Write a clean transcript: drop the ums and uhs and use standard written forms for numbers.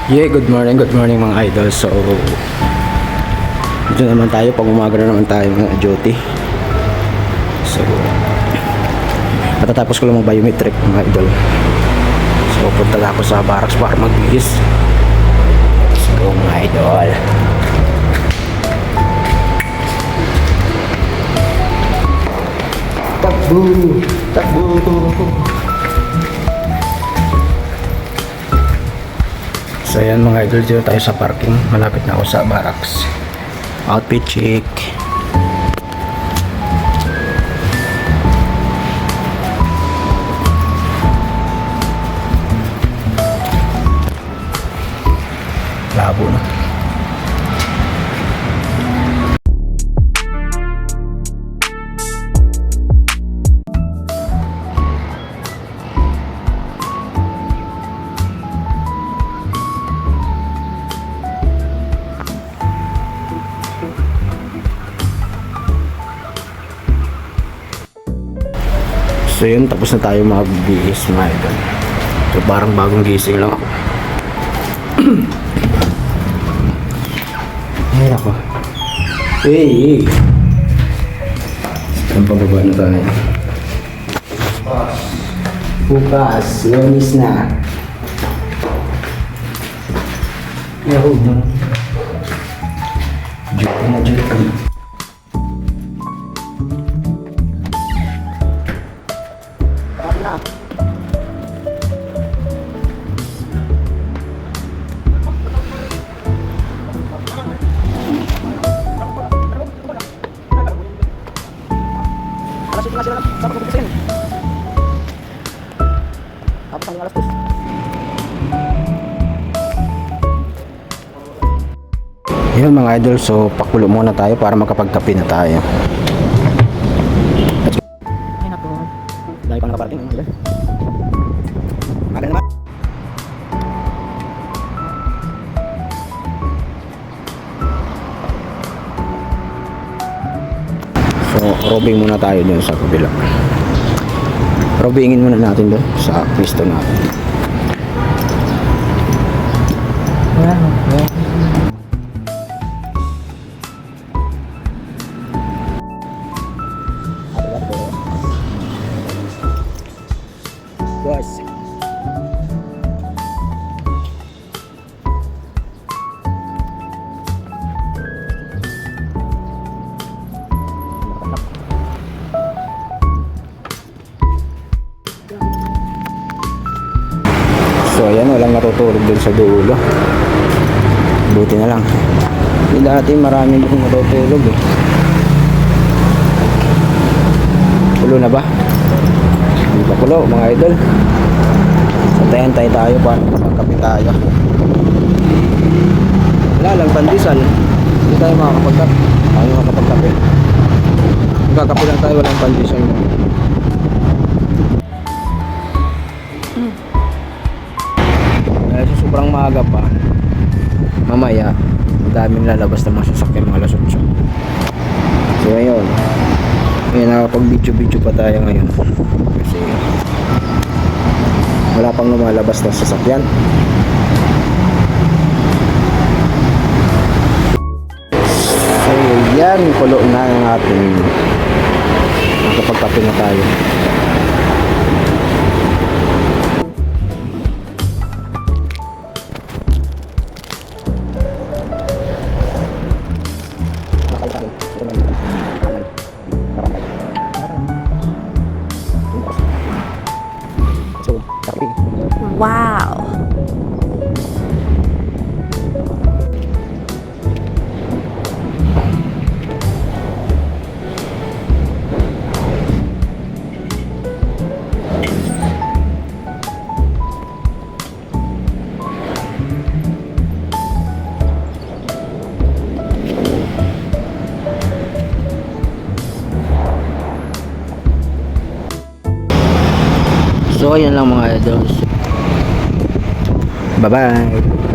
Yeah, good morning mga idol. So, dito naman tayo, pag umaga na naman tayo mga duty. So, matatapos ko lang mag-biometric mga idol. So, punta na ako sa barracks para magbihis. Let's go mga idol. Takbo! Takbo! So yan mga idol, dito tayo sa parking. Malapit na ako sa barracks. Outfit check. Labo na. So yun, tapos na tayo mag-bihis mga idol. So parang bagong gising lang ako. Ay ako. Hey! Ang pababa na tayo. Bukas, Lunes na. Yahoo! Duty na duty. Yun mga idol, so pakulo muna tayo para makapagkape na tayo. Ay nako, dahil pang nakaparating mga idol. Magal naman. So robing muna tayo dun sa kabila. Robingin muna natin dun sa pwesto natin. Boss. So ayan, walang natutulog dun sa dulo. Buti na lang. Hindi dati maraming dun natutulog eh. Pulo na ba? Hindi pa pulo mga idol. So tayo tayo para magkape tayo. Wala lang pandesal. Hindi tayo makakapagkape. Tayo makakapagkape. Magkakape lang tayo, walang pandesal. Dahil sobrang maaga pa, mamaya madaming lalabas na mga sasakyan mga alas 8. So ngayon, nakapag video pa tayo ngayon kasi wala pang lumalabas na sasakyan. So yan, kulo na ang ating nakapagkape na tayo. Wow. So ayan lang mga idol. Bye bye.